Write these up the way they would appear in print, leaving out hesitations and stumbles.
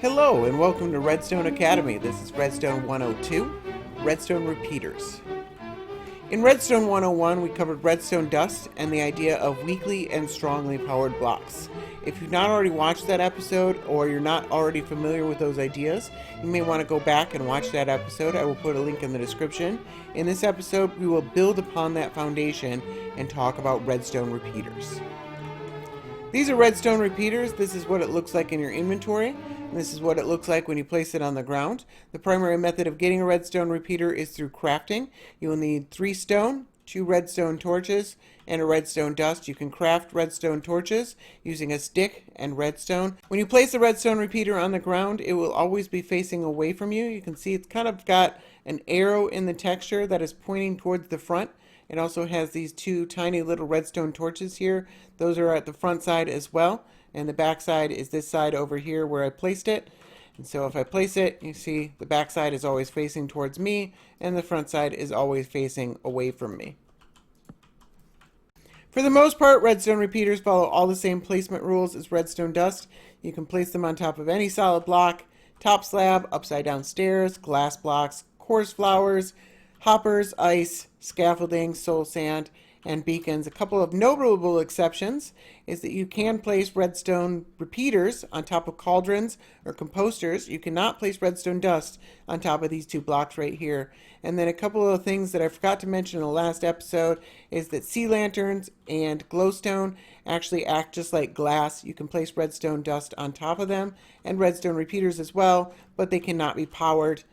Hello and welcome to Redstone Academy. This is Redstone 102, Redstone Repeaters. In Redstone 101 we covered redstone dust and the idea of weakly and strongly powered blocks. If you've not already watched that episode or you're not already familiar with those ideas, you may want to go back and watch that episode. I will put a link in the description. In this episode we will build upon that foundation and talk about redstone repeaters. These are redstone repeaters. This is what it looks like in your inventory. This is what it looks like when you place it on the ground. The primary method of getting a redstone repeater is through crafting. You will need 3 stone, 2 redstone torches, and a redstone dust. You can craft redstone torches using a stick and redstone. When you place a redstone repeater on the ground, it will always be facing away from you. You can see it's kind of got an arrow in the texture that is pointing towards the front. It also has these 2 tiny little redstone torches here. Those are at the front side as well. And the back side is this side over here where I placed it. And so if I place it, you see the back side is always facing towards me and the front side is always facing away from me. For the most part, redstone repeaters follow all the same placement rules as redstone dust. You can place them on top of any solid block, top slab, upside down stairs, glass blocks, coarse flowers, hoppers, ice, scaffolding, soul sand, and beacons. A couple of notable exceptions is that you can place redstone repeaters on top of cauldrons or composters. You cannot place redstone dust on top of these 2 blocks right here. And then a couple of things that I forgot to mention in the last episode is that sea lanterns and glowstone actually act just like glass. You can place redstone dust on top of them and redstone repeaters as well, but they cannot be powered.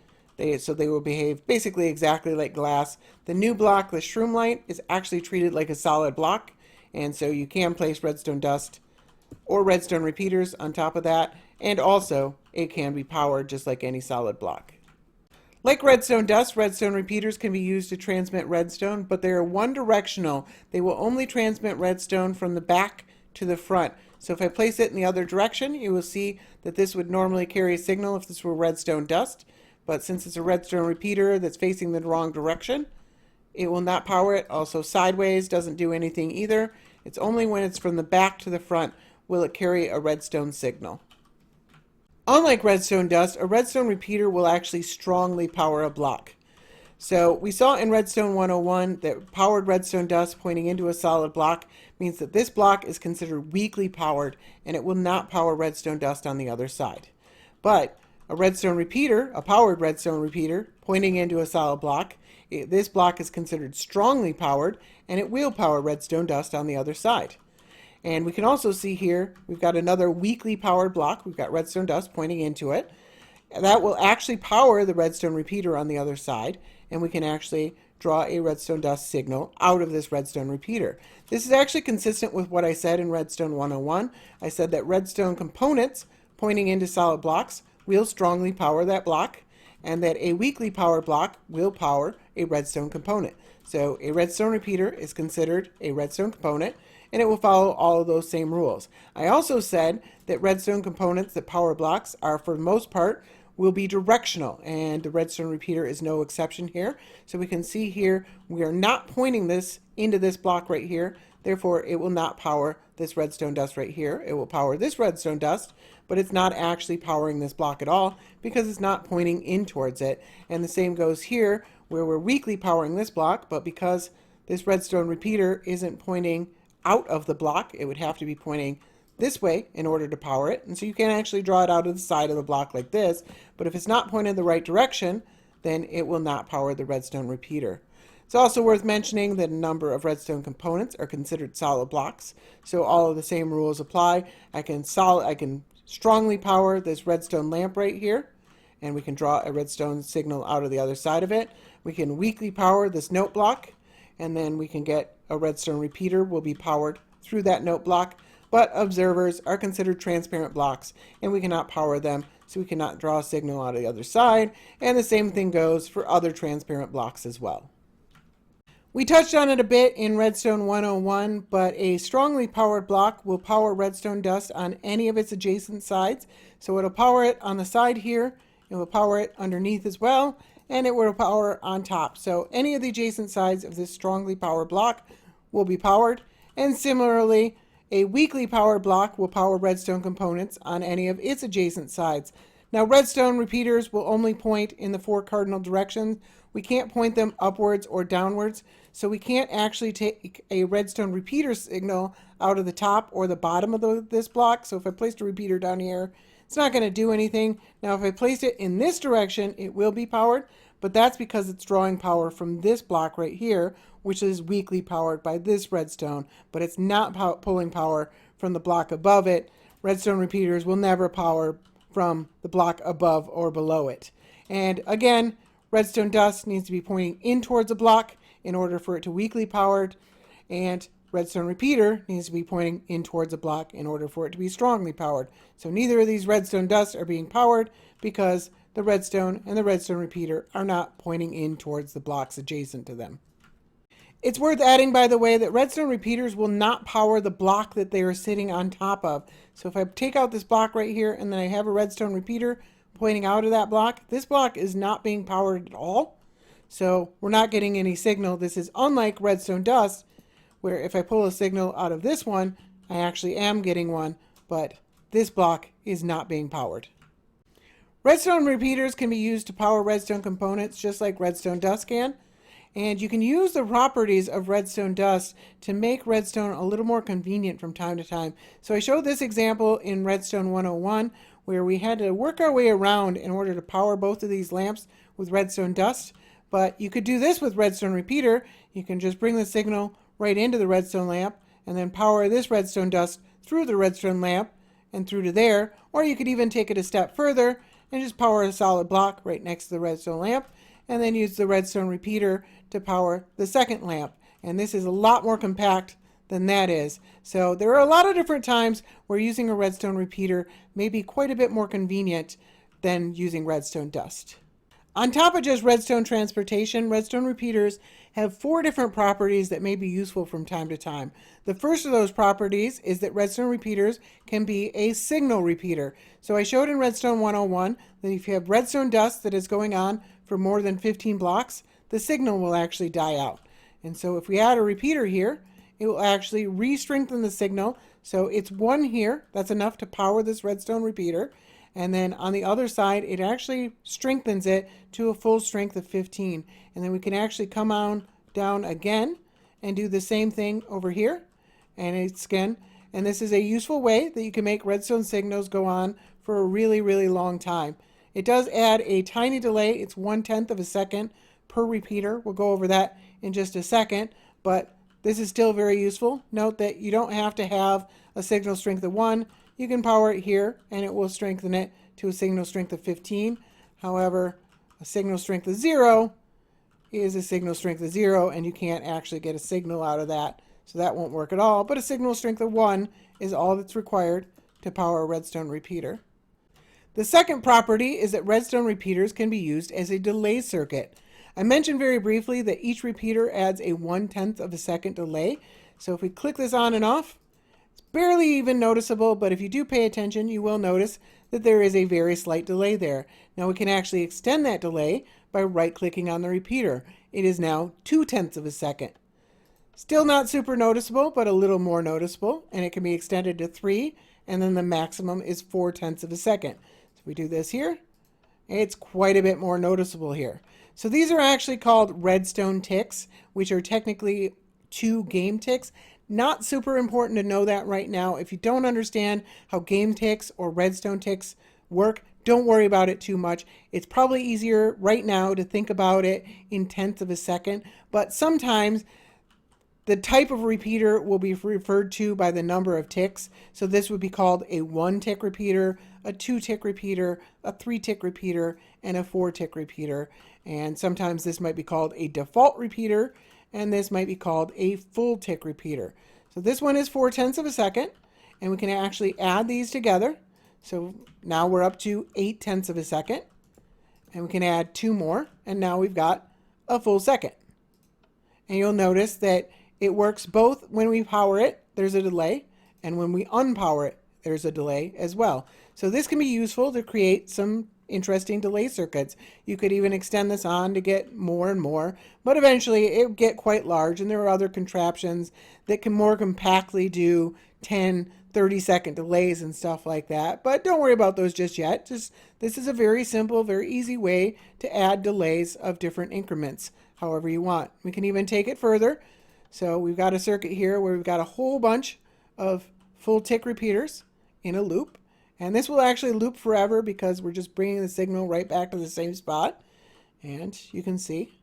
So they will behave basically exactly like glass. The new block, the shroom light, is actually treated like a solid block, and so you can place redstone dust or redstone repeaters on top of that, and also it can be powered just like any solid block. Like redstone dust, redstone repeaters can be used to transmit redstone, but they are one directional. They will only transmit redstone from the back to the front. So if I place it in the other direction, you will see that this would normally carry a signal if this were redstone dust. But since it's a redstone repeater that's facing the wrong direction, it will not power it. Also sideways doesn't do anything either. It's only when it's from the back to the front will it carry a redstone signal. Unlike redstone dust, a redstone repeater will actually strongly power a block. So we saw in Redstone 101 that powered redstone dust pointing into a solid block means that this block is considered weakly powered and it will not power redstone dust on the other side. But a redstone repeater, a powered redstone repeater, pointing into a solid block, this block is considered strongly powered, and it will power redstone dust on the other side. And we can also see here, we've got another weakly powered block. We've got redstone dust pointing into it. That will actually power the redstone repeater on the other side, and we can actually draw a redstone dust signal out of this redstone repeater. This is actually consistent with what I said in Redstone 101. I said that redstone components pointing into solid blocks will strongly power that block, and that a weakly powered block will power a redstone component. So a redstone repeater is considered a redstone component, and it will follow all of those same rules. I also said that redstone components that power blocks are, for the most part, will be directional, and the redstone repeater is no exception here. So we can see here we are not pointing this into this block right here, therefore it will not power this redstone dust right here. It will power this redstone dust, but it's not actually powering this block at all because it's not pointing in towards it. And the same goes here where we're weakly powering this block, but because this redstone repeater isn't pointing out of the block, it would have to be pointing this way in order to power it. And so you can actually draw it out of the side of the block like this, but if it's not pointed in the right direction, then it will not power the redstone repeater. It's also worth mentioning that a number of redstone components are considered solid blocks, so all of the same rules apply. I can strongly power this redstone lamp right here, and we can draw a redstone signal out of the other side of it. We can weakly power this note block, and then we can get a redstone repeater will be powered through that note block, but observers are considered transparent blocks, and we cannot power them, so we cannot draw a signal out of the other side, and the same thing goes for other transparent blocks as well. We touched on it a bit in Redstone 101, but a strongly powered block will power redstone dust on any of its adjacent sides. So it'll power it on the side here, it will power it underneath as well, and it will power on top. So any of the adjacent sides of this strongly powered block will be powered. And similarly, a weakly powered block will power redstone components on any of its adjacent sides. Now, redstone repeaters will only point in the 4 cardinal directions. We can't point them upwards or downwards, so we can't actually take a redstone repeater signal out of the top or the bottom of this block. So if I placed a repeater down here, it's not going to do anything. Now, if I placed it in this direction, it will be powered, but that's because it's drawing power from this block right here, which is weakly powered by this redstone, but it's not pulling power from the block above it. Redstone repeaters will never power from the block above or below it. And again, redstone dust needs to be pointing in towards a block in order for it to weakly powered, and redstone repeater needs to be pointing in towards a block in order for it to be strongly powered. So neither of these redstone dusts are being powered because the redstone and the redstone repeater are not pointing in towards the blocks adjacent to them. It's worth adding, by the way, that redstone repeaters will not power the block that they are sitting on top of. So if I take out this block right here and then I have a redstone repeater pointing out of that block, this block is not being powered at all. So we're not getting any signal. This is unlike redstone dust, where if I pull a signal out of this one, I actually am getting one, but this block is not being powered. Redstone repeaters can be used to power redstone components just like redstone dust can. And you can use the properties of redstone dust to make redstone a little more convenient from time to time. So I showed this example in Redstone 101 where we had to work our way around in order to power both of these lamps with redstone dust. But you could do this with redstone repeater. You can just bring the signal right into the redstone lamp and then power this redstone dust through the redstone lamp and through to there. Or you could even take it a step further and just power a solid block right next to the redstone lamp and then use the redstone repeater to power the second lamp. And this is a lot more compact than that is. So there are a lot of different times where using a redstone repeater may be quite a bit more convenient than using redstone dust. On top of just redstone transportation, redstone repeaters have 4 different properties that may be useful from time to time. The first of those properties is that redstone repeaters can be a signal repeater. So I showed in Redstone 101 that if you have redstone dust that is going on for more than 15 blocks, the signal will actually die out. And so if we add a repeater here, it will actually re-strengthen the signal. So it's 1 here, that's enough to power this redstone repeater. And then on the other side, it actually strengthens it to a full strength of 15. And then we can actually come on down again and do the same thing over here. And it's again, and this is a useful way that you can make redstone signals go on for a really, really long time. It does add a tiny delay. It's 1/10 of a second per repeater. We'll go over that in just a second, but this is still very useful. Note that you don't have to have a signal strength of 1. You can power it here and it will strengthen it to a signal strength of 15. However, a signal strength of 0 is a signal strength of 0 and you can't actually get a signal out of that. So that won't work at all, but a signal strength of 1 is all that's required to power a redstone repeater. The second property is that redstone repeaters can be used as a delay circuit. I mentioned very briefly that each repeater adds a 1/10 of a second delay. So if we click this on and off, it's barely even noticeable, but if you do pay attention, you will notice that there is a very slight delay there. Now we can actually extend that delay by right-clicking on the repeater. It is now 2/10 of a second. Still not super noticeable, but a little more noticeable, and it can be extended to 3, and then the maximum is 4/10 of a second. So we do this here, it's quite a bit more noticeable here. So these are actually called redstone ticks, which are technically 2 game ticks. Not super important to know that right now. If you don't understand how game ticks or redstone ticks work, don't worry about it too much. It's probably easier right now to think about it in tenths of a second, but sometimes the type of repeater will be referred to by the number of ticks. So this would be called a 1-tick repeater, a 2-tick repeater, a 3-tick repeater, and a 4-tick repeater. And sometimes this might be called a default repeater, and this might be called a full tick repeater. So this one is 4/10 of a second, and we can actually add these together. So now we're up to 8/10 of a second, and we can add 2 more, and now we've got a full second. And you'll notice that it works both when we power it, there's a delay, and when we unpower it, there's a delay as well. So this can be useful to create some interesting delay circuits. You could even extend this on to get more and more, but eventually it would get quite large, and there are other contraptions that can more compactly do 10, 30-second delays and stuff like that. But don't worry about those just yet. This is a very simple, very easy way to add delays of different increments, however you want. We can even take it further. So we've got a circuit here where we've got a whole bunch of full tick repeaters in a loop. And this will actually loop forever because we're just bringing the signal right back to the same spot. And you can see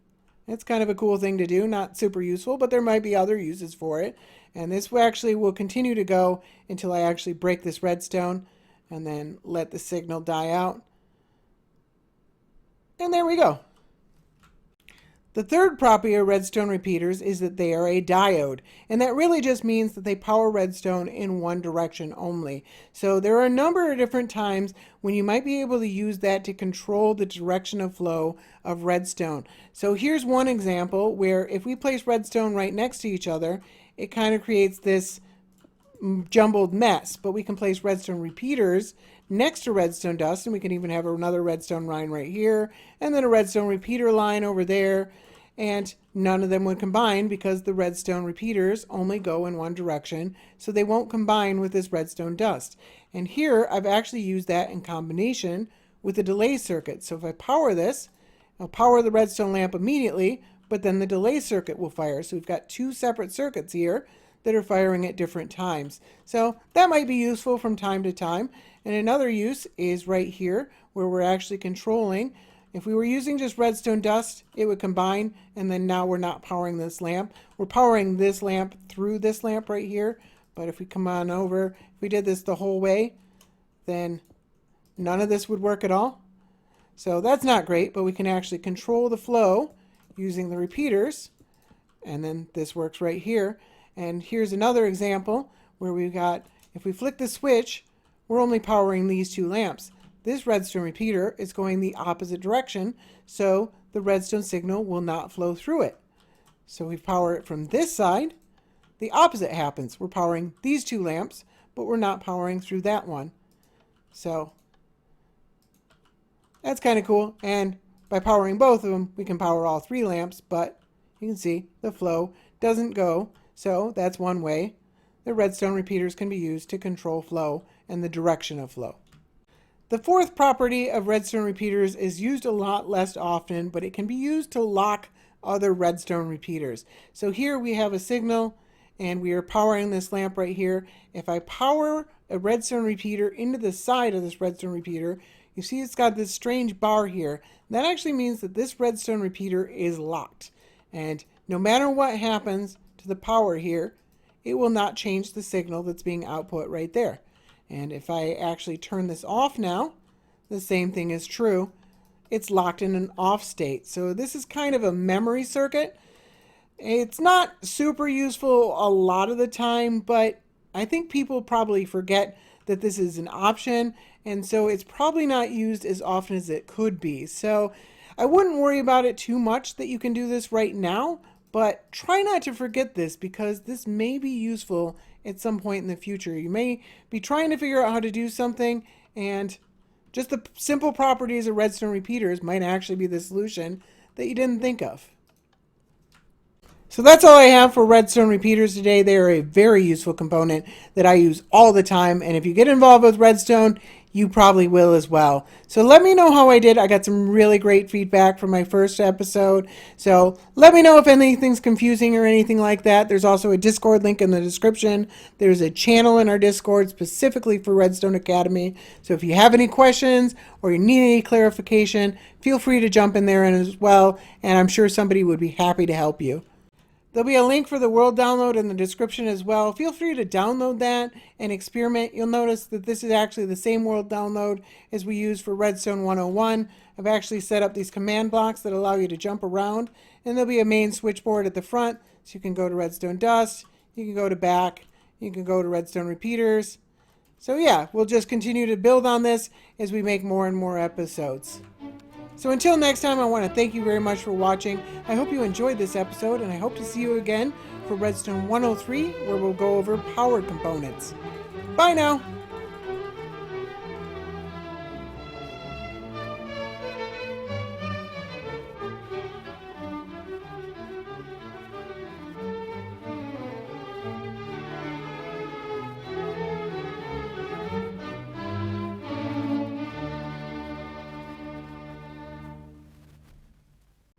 it's kind of a cool thing to do, not super useful, but there might be other uses for it. And this actually will continue to go until I actually break this redstone and then let the signal die out. And there we go. The third property of redstone repeaters is that they are a diode, and that really just means that they power redstone in one direction only. So there are a number of different times when you might be able to use that to control the direction of flow of redstone. So here's one example where if we place redstone right next to each other, it kind of creates this jumbled mess, but we can place redstone repeaters next to redstone dust, and we can even have another redstone line right here and then a redstone repeater line over there, and none of them would combine because the redstone repeaters only go in one direction, so they won't combine with this redstone dust. And here I've actually used that in combination with the delay circuit. So if I power this, I'll power the redstone lamp immediately, but then the delay circuit will fire. So we've got two separate circuits here that are firing at different times. So that might be useful from time to time. And another use is right here where we're actually controlling. If we were using just redstone dust, it would combine, and then now we're not powering this lamp. We're powering this lamp through this lamp right here. But if we come on over, if we did this the whole way, then none of this would work at all. So that's not great, but we can actually control the flow using the repeaters. And then this works right here. And here's another example where we've got, if we flick the switch, we're only powering these two lamps. This redstone repeater is going the opposite direction, so the redstone signal will not flow through it. So we power it from this side, the opposite happens. We're powering these two lamps, but we're not powering through that one. So that's kind of cool. And by powering both of them, we can power all three lamps, but you can see the flow doesn't go. So that's one way the redstone repeaters can be used to control flow and the direction of flow. The fourth property of redstone repeaters is used a lot less often, but it can be used to lock other redstone repeaters. So here we have a signal and we are powering this lamp right here. If I power a redstone repeater into the side of this redstone repeater, you see it's got this strange bar here. That actually means that this redstone repeater is locked. And no matter what happens to the power here, it will not change the signal that's being output right there. And if I actually turn this off now, the same thing is true. It's locked in an off state. So this is kind of a memory circuit. It's not super useful a lot of the time, but I think people probably forget that this is an option, and so it's probably not used as often as it could be. So I wouldn't worry about it too much that you can do this right now, but try not to forget this because this may be useful at some point in the future. You may be trying to figure out how to do something, and just the simple properties of redstone repeaters might actually be the solution that you didn't think of. So that's all I have for redstone repeaters today. They are a very useful component that I use all the time, and if you get involved with redstone, you probably will as well. So let me know how I did. I got some really great feedback from my first episode. So let me know if anything's confusing or anything like that. There's also a Discord link in the description. There's a channel in our Discord specifically for Redstone Academy. So if you have any questions or you need any clarification, feel free to jump in there as well. And I'm sure somebody would be happy to help you. There'll be a link for the world download in the description as well. Feel free to download that and experiment. You'll notice that this is actually the same world download as we use for Redstone 101. I've actually set up these command blocks that allow you to jump around, and there'll be a main switchboard at the front, so you can go to Redstone Dust, you can go to back, you can go to Redstone Repeaters. So yeah, we'll just continue to build on this as we make more and more episodes. So until next time, I want to thank you very much for watching. I hope you enjoyed this episode, and I hope to see you again for Redstone 103, where we'll go over powered components. Bye now!